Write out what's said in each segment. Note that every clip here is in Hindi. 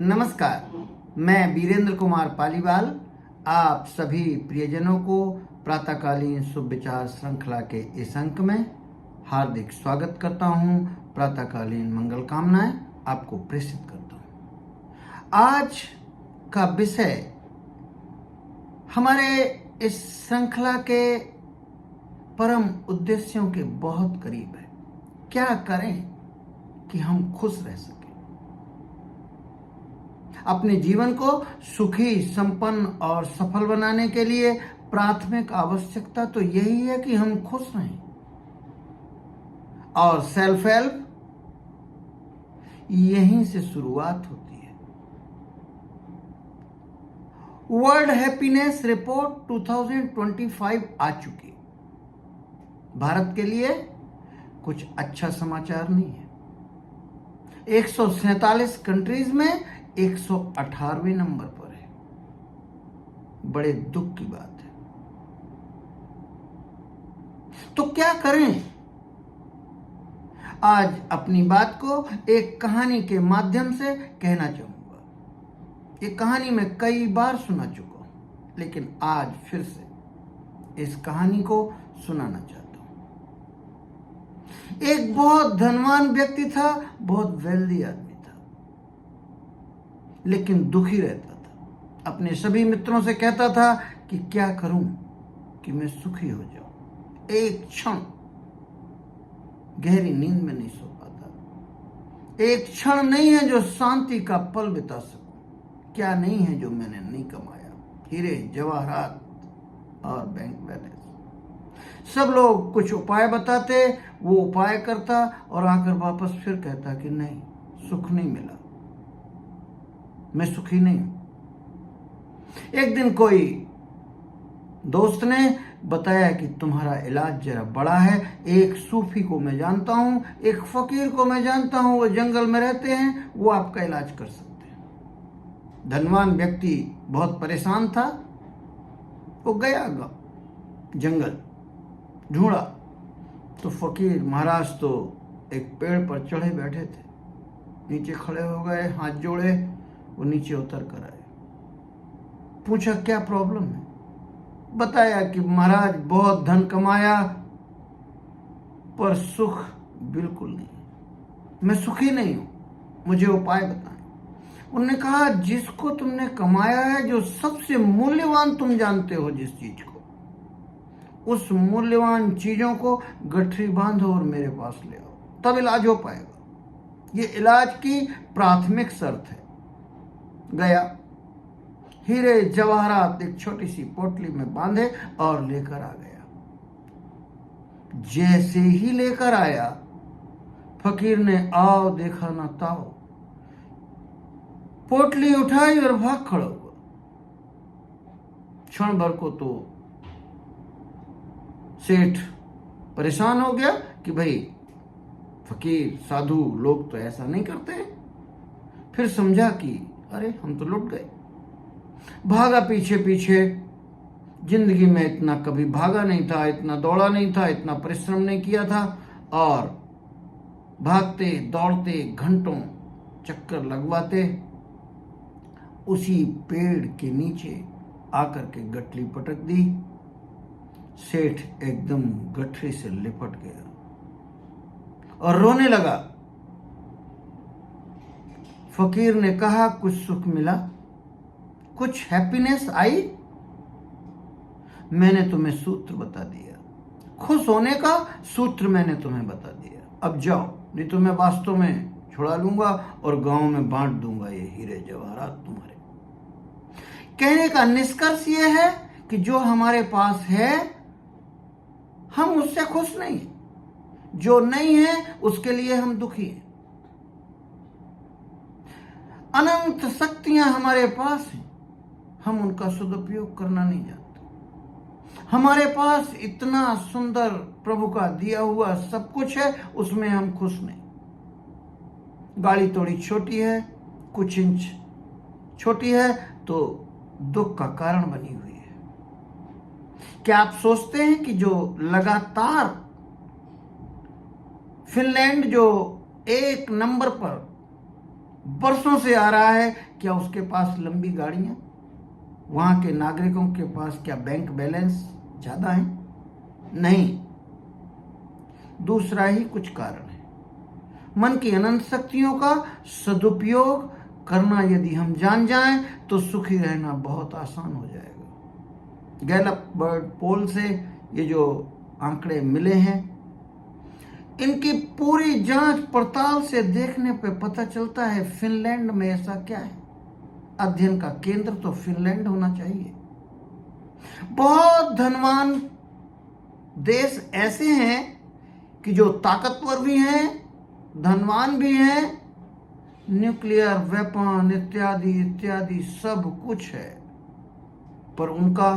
नमस्कार, मैं वीरेंद्र कुमार पालीवाल आप सभी प्रियजनों को प्रातःकालीन शुभ विचार श्रृंखला के इस अंक में हार्दिक स्वागत करता हूं। प्रातःकालीन मंगल कामनाएं आपको प्रेषित करता हूं। आज का विषय हमारे इस श्रृंखला के परम उद्देश्यों के बहुत करीब है। क्या करें कि हम खुश रह सकें? अपने जीवन को सुखी, संपन्न और सफल बनाने के लिए प्राथमिक आवश्यकता तो यही है कि हम खुश रहें। और सेल्फ हेल्प यहीं से शुरुआत होती है। वर्ल्ड हैप्पीनेस रिपोर्ट 2025 आ चुकी। भारत के लिए कुछ अच्छा समाचार नहीं है। 147 कंट्रीज में 118वें नंबर पर है। बड़े दुख की बात है। तो क्या करें? आज अपनी बात को एक कहानी के माध्यम से कहना चाहूंगा। ये कहानी मैं कई बार सुना चुका हूं, लेकिन आज फिर से इस कहानी को सुनाना चाहता हूं। एक बहुत धनवान व्यक्ति था, बहुत वेल्दी आदमी, लेकिन दुखी रहता था। अपने सभी मित्रों से कहता था कि क्या करूं कि मैं सुखी हो जाऊं। एक क्षण गहरी नींद में नहीं सो पाता। एक क्षण नहीं है जो शांति का पल बिता सकूं। क्या नहीं है जो मैंने नहीं कमाया? हीरे जवाहरात और बैंक बैलेंस। सब लोग कुछ उपाय बताते, वो उपाय करता और आकर वापस फिर कहता कि नहीं, सुख नहीं मिला, मैं सुखी नहीं हूं। एक दिन कोई दोस्त ने बताया कि तुम्हारा इलाज जरा बड़ा है। एक सूफी को मैं जानता हूं, एक फकीर को मैं जानता हूं, वो जंगल में रहते हैं, वो आपका इलाज कर सकते हैं। धनवान व्यक्ति बहुत परेशान था। वो गया जंगल, ढूंढा तो फकीर महाराज तो एक पेड़ पर चढ़े बैठे थे। नीचे खड़े हो गए, हाथ जोड़े, वो नीचे उतर कर आए। पूछा क्या प्रॉब्लम है? बताया कि महाराज बहुत धन कमाया पर सुख बिल्कुल नहीं, मैं सुखी नहीं हूं, मुझे उपाय बताएं। उन्होंने कहा जिसको तुमने कमाया है, जो सबसे मूल्यवान तुम जानते हो जिस चीज को, उस मूल्यवान चीजों को गठरी बांधो और मेरे पास ले आओ, तब इलाज हो पाएगा। ये इलाज की प्राथमिक शर्त है। गया, हीरे जवाहरात एक छोटी सी पोटली में बांधे और लेकर आ गया। जैसे ही लेकर आया, फकीर ने आओ देखा ना ताओ, पोटली उठाई और भाग खड़ा हुआ। क्षण भर को तो सेठ परेशान हो गया कि भाई फकीर साधु लोग तो ऐसा नहीं करते। फिर समझा कि अरे हम तो लुट गए। भागा पीछे पीछे। जिंदगी में इतना कभी भागा नहीं था, इतना दौड़ा नहीं था, इतना परिश्रम नहीं किया था। और भागते दौड़ते घंटों चक्कर लगवाते उसी पेड़ के नीचे आकर के गठरी पटक दी। सेठ एकदम गठरी से लिपट गया और रोने लगा। फकीर ने कहा कुछ सुख मिला, कुछ हैप्पीनेस आई? मैंने तुम्हें सूत्र बता दिया, खुश होने का सूत्र मैंने तुम्हें बता दिया। अब जाओ, नहीं तो मैं वास्तव में छुड़ा लूंगा और गांव में बांट दूंगा ये हीरे जवाहरात तुम्हारे। कहने का निष्कर्ष ये है कि जो हमारे पास है हम उससे खुश नहीं, जो नहीं है उसके लिए हम दुखी हैं। अनंत शक्तियां हमारे पास हैं, हम उनका सदुपयोग करना नहीं जानते। हमारे पास इतना सुंदर प्रभु का दिया हुआ सब कुछ है, उसमें हम खुश नहीं। गाड़ी थोड़ी छोटी है, कुछ इंच छोटी है, तो दुख का कारण बनी हुई है। क्या आप सोचते हैं कि जो लगातार फिनलैंड जो एक नंबर पर बरसों से आ रहा है, क्या उसके पास लंबी गाड़ियां, वहां के नागरिकों के पास क्या बैंक बैलेंस ज्यादा है? नहीं, दूसरा ही कुछ कारण है। मन की अनंत शक्तियों का सदुपयोग करना यदि हम जान जाएं तो सुखी रहना बहुत आसान हो जाएगा। गैलप बर्ड पोल से ये जो आंकड़े मिले हैं, इनकी पूरी जांच पड़ताल से देखने पे पता चलता है फिनलैंड में ऐसा क्या है। अध्ययन का केंद्र तो फिनलैंड होना चाहिए। बहुत धनवान देश ऐसे हैं कि जो ताकतवर भी हैं, धनवान भी हैं, न्यूक्लियर वेपन इत्यादि इत्यादि सब कुछ है, पर उनका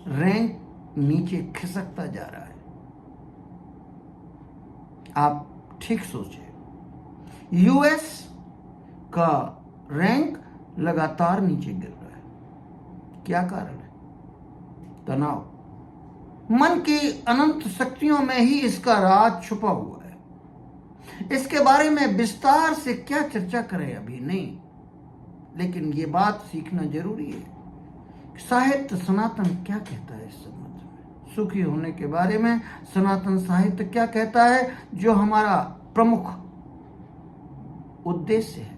रैंक नीचे खिसकता जा रहा है। आप ठीक सोचिए, यूएस का रैंक लगातार नीचे गिर रहा है। क्या कारण है? तनाव। मन की अनंत शक्तियों में ही इसका राज छुपा हुआ है। इसके बारे में विस्तार से क्या चर्चा करें, अभी नहीं, लेकिन ये बात सीखना जरूरी है। साहित्य सनातन क्या कहता है इस संबंध में? सुखी होने के बारे में सनातन साहित्य क्या कहता है, जो हमारा प्रमुख उद्देश्य है।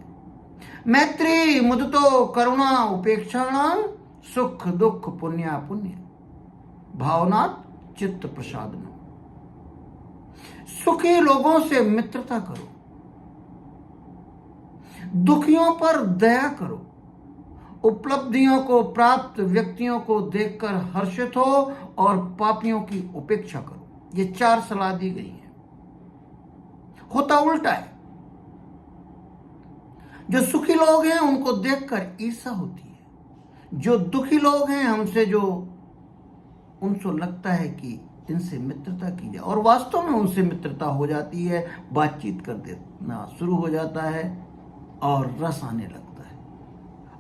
मैत्री मुदितो करुणा उपेक्षाणाम सुख दुख पुण्य पुण्य भावनात् चित्त प्रसादन। सुखी लोगों से मित्रता करो, दुखियों पर दया करो, उपलब्धियों को प्राप्त व्यक्तियों को देखकर हर्षित हो और पापियों की उपेक्षा करो। ये 4 सलाह दी गई है। होता उल्टा है। जो सुखी लोग हैं उनको देखकर ईर्ष्या होती है। जो दुखी लोग हैं हमसे, जो उनको लगता है कि इनसे मित्रता की जाए, और वास्तव में उनसे मित्रता हो जाती है, बातचीत कर देना शुरू हो जाता है और रस आने लगता है,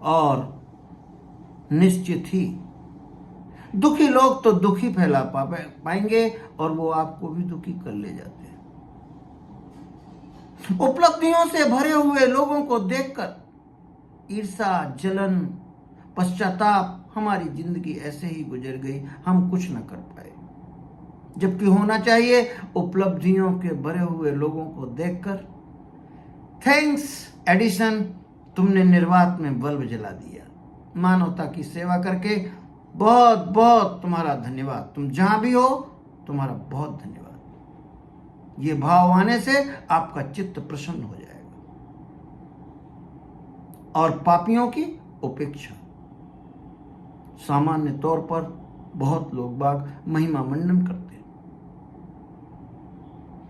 और निश्चित ही दुखी लोग तो दुखी फैला पाएंगे और वो आपको भी दुखी कर ले जाते हैं। उपलब्धियों से भरे हुए लोगों को देखकर ईर्ष्या, जलन, पश्चाताप, हमारी जिंदगी ऐसे ही गुजर गई, हम कुछ न कर पाए। जबकि होना चाहिए उपलब्धियों के भरे हुए लोगों को देखकर, थैंक्स एडिसन, तुमने निर्वात में बल्ब जला दिया, मानवता की सेवा करके बहुत बहुत तुम्हारा धन्यवाद, तुम जहां भी हो तुम्हारा बहुत धन्यवाद। ये भाव आने से आपका चित्त प्रसन्न हो जाएगा। और पापियों की उपेक्षा। सामान्य तौर पर बहुत लोग बाग महिमा मंडन करते हैं।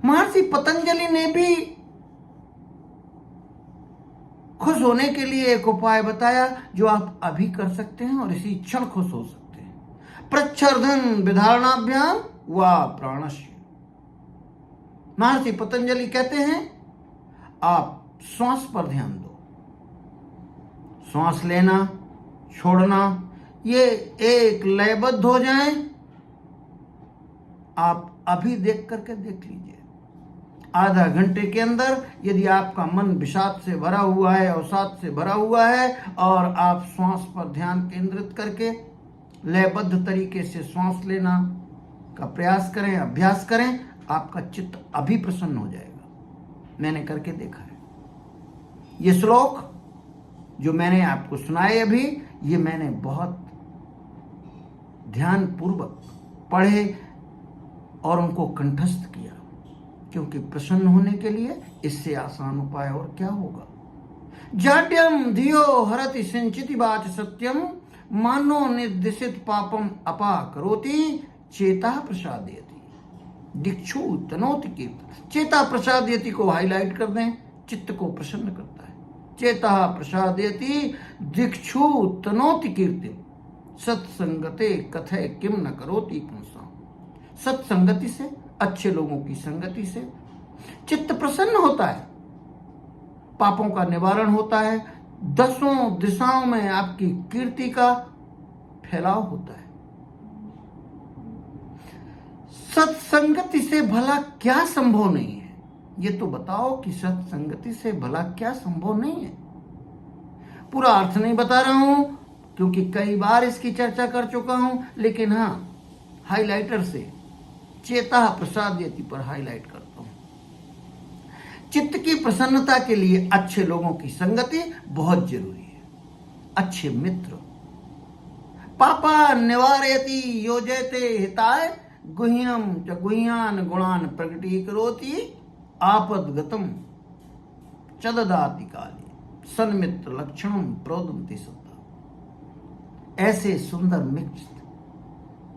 महर्षि पतंजलि ने भी खुश होने के लिए एक उपाय बताया जो आप अभी कर सकते हैं और इसी क्षण खुश हो सकते हैं। प्रच्छर्दन विधारणाभ्याम व प्राणस्य। महर्षि पतंजलि कहते हैं, आप श्वास पर ध्यान दो। श्वास लेना, छोड़ना, ये एक लयबद्ध हो जाए। आप अभी देख करके देख लीजिए, आधा घंटे के अंदर यदि आपका मन विषाद से भरा हुआ है, अवसाद से भरा हुआ है, और आप श्वास पर ध्यान केंद्रित करके लयबद्ध तरीके से श्वास लेना का प्रयास करें, अभ्यास करें, आपका चित्त अभी प्रसन्न हो जाएगा। मैंने करके देखा है। ये श्लोक जो मैंने आपको सुनाए अभी, ये मैंने बहुत ध्यान पूर्वक पढ़े और उनको कंठस्थ किया, क्योंकि प्रसन्न होने के लिए इससे आसान उपाय और क्या होगा। जाड्यम धियो हरति सिंचिति वाच सत्यम मानो निर्दिशित पापम अपा करोति चेता प्रसादयति दिक्षु तनोति कीर्त। चेता प्रसादयति को हाईलाइट कर दें, चित्त को प्रसन्न करता है। चेता प्रसादयति दिक्षु तनोति कीर्ति सत्संगते कथय किम न करोति पुंसा। सत्संगति से, अच्छे लोगों की संगति से चित्त प्रसन्न होता है, पापों का निवारण होता है, 10 दिशाओं में आपकी कीर्ति का फैलाव होता है। सत्संगति से भला क्या संभव नहीं है? ये तो बताओ कि सत्संगति से भला क्या संभव नहीं है? पूरा अर्थ नहीं बता रहा हूं क्योंकि कई बार इसकी चर्चा कर चुका हूं, लेकिन हाँ, हाइलाइटर से चेता प्रसाद यति पर हाईलाइट करता हूं। चित्त की प्रसन्नता के लिए अच्छे लोगों की संगति बहुत जरूरी है। अच्छे मित्र पापा निवारयति योजयते हिताय गुह्यम च गुह्यान गुणान प्रकटीकरोति आपदगतम चददाति काले सन्मित्र लक्षणम प्रोदंति सत्ता। ऐसे सुंदर मित्र,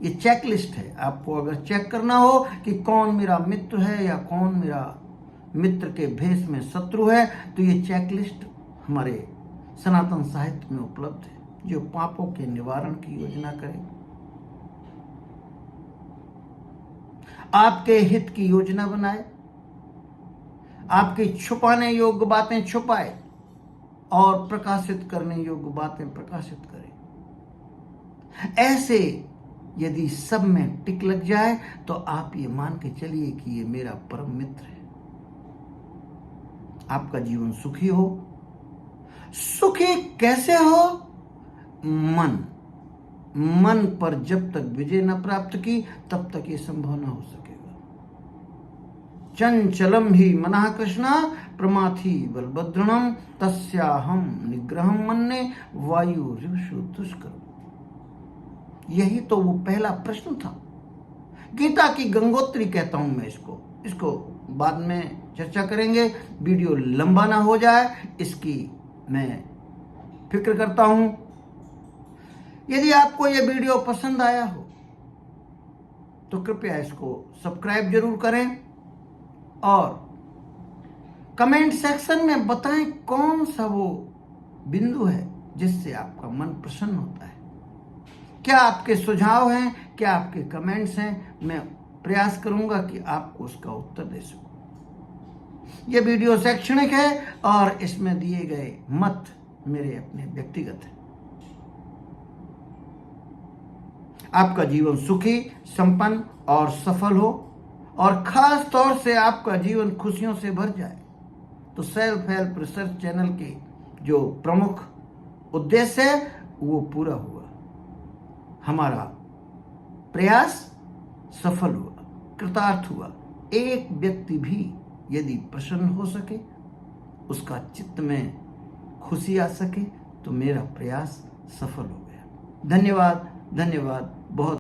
ये चेकलिस्ट है। आपको अगर चेक करना हो कि कौन मेरा मित्र है या कौन मेरा मित्र के भेष में शत्रु है, तो ये चेकलिस्ट हमारे सनातन साहित्य में उपलब्ध है, जो पापों के निवारण की योजना करे, आपके हित की योजना बनाए, आपकी छुपाने योग्य बातें छुपाए और प्रकाशित करने योग्य बातें प्रकाशित करे। ऐसे यदि सब में टिक लग जाए तो आप ये मान के चलिए कि ये मेरा परम मित्र है। आपका जीवन सुखी हो। सुखी कैसे हो? मन पर जब तक विजय न प्राप्त की तब तक ये संभव न हो सकेगा। चंचलम ही मनः कृष्णा प्रमाथि बलभद्रणम तस्याहम निग्रहम मन्ने वायु ऋषु दुष्कर। यही तो वो पहला प्रश्न था। गीता की गंगोत्री कहता हूं मैं इसको बाद में चर्चा करेंगे, वीडियो लंबा ना हो जाए इसकी मैं फिक्र करता हूं। यदि आपको यह वीडियो पसंद आया हो तो कृपया इसको सब्सक्राइब जरूर करें और कमेंट सेक्शन में बताएं कौन सा वो बिंदु है जिससे आपका मन प्रसन्न होता है। क्या आपके सुझाव हैं, क्या आपके कमेंट्स हैं? मैं प्रयास करूंगा कि आपको उसका उत्तर दे सकूं। यह वीडियो शैक्षणिक है और इसमें दिए गए मत मेरे अपने व्यक्तिगत हैं। आपका जीवन सुखी, संपन्न और सफल हो और खास तौर से आपका जीवन खुशियों से भर जाए, तो सेल्फ हेल्प रिसर्च चैनल के जो प्रमुख उद्देश्य है वो पूरा हुआ। हमारा प्रयास सफल हुआ, कृतार्थ हुआ। एक व्यक्ति भी यदि प्रसन्न हो सके, उसका चित्त में खुशी आ सके, तो मेरा प्रयास सफल हो गया। धन्यवाद, धन्यवाद बहुत।